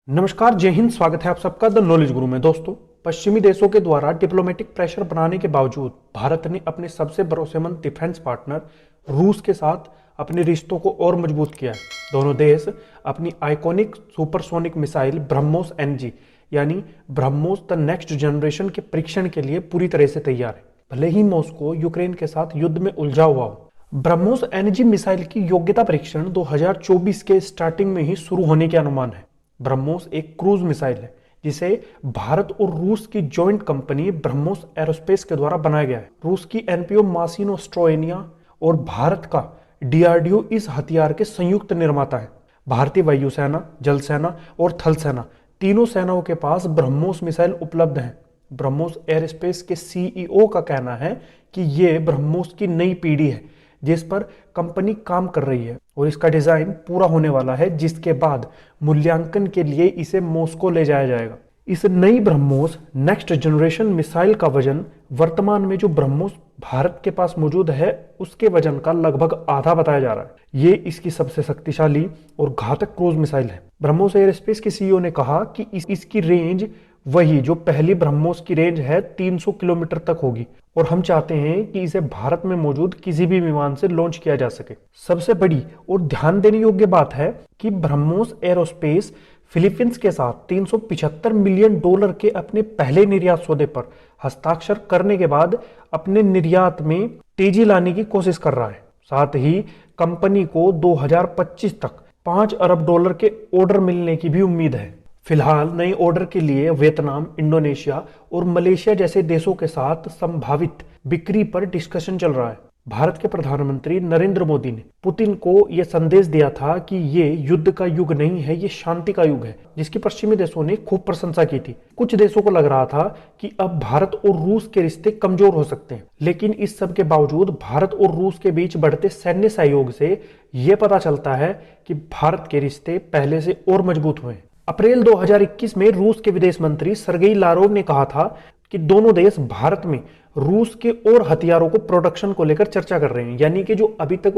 नमस्कार, जय हिंद। स्वागत है आप सबका द नॉलेज गुरु में। दोस्तों, पश्चिमी देशों के द्वारा डिप्लोमेटिक प्रेशर बनाने के बावजूद भारत ने अपने सबसे भरोसेमंद डिफेंस पार्टनर रूस के साथ अपने रिश्तों को और मजबूत किया है। दोनों देश अपनी iconic supersonic missile BrahMos NG यानी ब्रह्मोस द नेक्स्ट जनरेशन के परीक्षण के लिए पूरी तरह से तैयार है, भले ही मॉस्को यूक्रेन के साथ युद्ध में उलझा हुआ हो। ब्रह्मोस NG मिसाइल की योग्यता परीक्षण 2024 के स्टार्टिंग में ही शुरू होने के अनुमान है। ब्रह्मोस एक क्रूज मिसाइल है जिसे भारत और रूस की जॉइंट कंपनी ब्रह्मोस एरोस्पेस के द्वारा बनाया गया है। रूस की NPO मासिनो स्ट्रोएनिया और भारत का DRDO इस हथियार के संयुक्त निर्माता है। भारतीय वायुसेना, जल सेना और थल सेना तीनों सेनाओं के पास ब्रह्मोस मिसाइल उपलब्ध है। ब्रह्मोस एरोस्पेस के CEO का कहना है कि ये ब्रह्मोस की नई पीढ़ी है जिस पर कंपनी काम कर रही है और इसका डिजाइन पूरा होने वाला है, जिसके बाद मूल्यांकन के लिए इसे मॉस्को ले जाया जाएगा। इस नई ब्रह्मोस नेक्स्ट जनरेशन मिसाइल का वजन वर्तमान में जो ब्रह्मोस भारत के पास मौजूद है उसके वजन का लगभग आधा बताया जा रहा है। ये इसकी सबसे शक्तिशाली और घातक क्रूज मिसाइल है। ब्रह्मोस एयरस्पेस के CEO ने कहा कि इसकी रेंज वही जो पहली ब्रह्मोस की रेंज है 300 किलोमीटर तक होगी और हम चाहते हैं कि इसे भारत में मौजूद किसी भी विमान से लॉन्च किया जा सके। सबसे बड़ी और ध्यान देने योग्य बात है कि ब्रह्मोस एरोस्पेस फिलीपींस के साथ $375 मिलियन के अपने पहले निर्यात सौदे पर हस्ताक्षर करने के बाद अपने निर्यात में तेजी लाने की कोशिश कर रहा है। साथ ही कंपनी को 2025 तक $5 अरब के ऑर्डर मिलने की भी उम्मीद है। फिलहाल नए ऑर्डर के लिए वियतनाम, इंडोनेशिया और मलेशिया जैसे देशों के साथ संभावित बिक्री पर डिस्कशन चल रहा है। भारत के प्रधानमंत्री नरेंद्र मोदी ने पुतिन को यह संदेश दिया था कि ये युद्ध का युग नहीं है, ये शांति का युग है, जिसकी पश्चिमी देशों ने खूब प्रशंसा की थी। कुछ देशों को लग रहा था कि अब भारत और रूस के रिश्ते कमजोर हो सकते हैं, लेकिन इस सब के बावजूद भारत और रूस के बीच बढ़ते सैन्य सहयोग से यह पता चलता है कि भारत के रिश्ते पहले से और मजबूत हुए हैं। अप्रैल 2021 में रूस के विदेश मंत्री सर्गेई लारोव ने कहा था कि दोनों देश भारत में रूस के और हथियारों को प्रोडक्शन को लेकर चर्चा कर रहे हैं, यानी कि जो अभी तक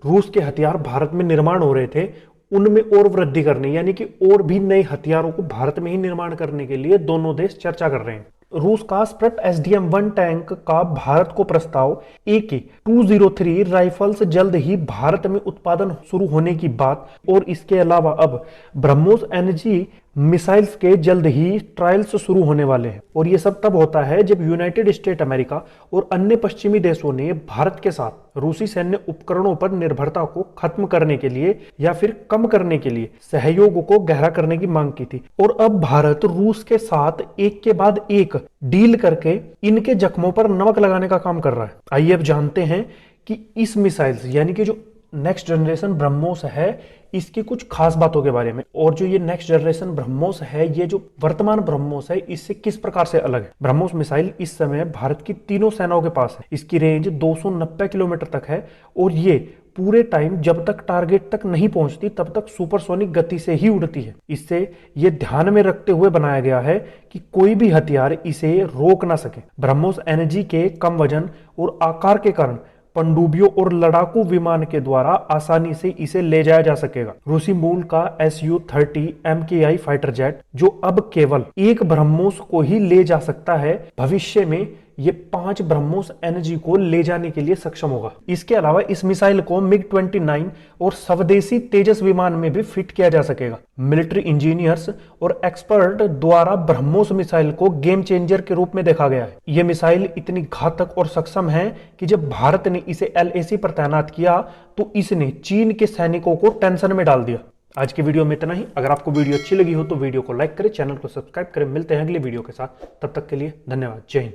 रूस के हथियार भारत में निर्माण हो रहे थे उनमें और वृद्धि करने, यानी कि और भी नए हथियारों को भारत में ही निर्माण करने के लिए दोनों देश चर्चा कर रहे हैं। रूस का स्प्रट SDM-1 टैंक का भारत को प्रस्ताव AK-203 राइफल्स जल्द ही भारत में उत्पादन शुरू होने की बात और इसके अलावा अब ब्रह्मोस NG मिसाइल्स के जल्द ही ट्रायल्स शुरू होने वाले हैं। और ये सब तब होता है जब यूनाइटेड स्टेट अमेरिका और अन्य पश्चिमी देशों ने भारत के साथ रूसी सैन्य उपकरणों पर निर्भरता को खत्म करने के लिए या फिर कम करने के लिए सहयोग को गहरा करने की मांग की थी। और अब भारत रूस के साथ एक के बाद एक डील करके इनके जख्मों पर नमक लगाने का काम कर रहा है। आइए अब जानते हैं कि इस मिसाइल्स यानी कि जो नेक्स्ट जनरेशन ब्रह्मोस है इसकी कुछ खास बातों के बारे में, और जो ये नेक्स्ट जनरेशन ब्रह्मोस है ये जो वर्तमान ब्रह्मोस है इससे किस प्रकार से अलग है। ब्रह्मोस मिसाइल इस समय भारत की तीनों सेनाओं के पास है। इसकी रेंज 290 किलोमीटर तक है और ये पूरे टाइम जब तक टारगेट तक नहीं पहुंचती तब तक सुपरसोनिक गति से ही उड़ती है। इससे ये ध्यान में रखते हुए बनाया गया है कि कोई भी हथियार इसे रोक ना सके। ब्रह्मोस NG के कम वजन और आकार के कारण पनडुब्बियों और लड़ाकू विमान के द्वारा आसानी से इसे ले जाया जा सकेगा। रूसी मूल का Su-30 MKI फाइटर जेट जो अब केवल एक ब्रह्मोस को ही ले जा सकता है, भविष्य में ये 5 ब्रह्मोस NG को ले जाने के लिए सक्षम होगा। इसके अलावा इस मिसाइल को MiG-29 और स्वदेशी तेजस विमान में भी फिट किया जा सकेगा। मिलिट्री इंजीनियर्स और एक्सपर्ट द्वारा ब्रह्मोस मिसाइल को गेम चेंजर के रूप में देखा गया है। यह मिसाइल इतनी घातक और सक्षम है कि जब भारत ने इसे LAC पर तैनात किया तो इसने चीन के सैनिकों को टेंशन में डाल दिया। आज की वीडियो में इतना ही। अगर आपको वीडियो अच्छी लगी हो तो वीडियो को लाइक करें, चैनल को सब्सक्राइब करें। मिलते हैं अगली वीडियो के साथ, तब तक के लिए धन्यवाद। जय हिंद।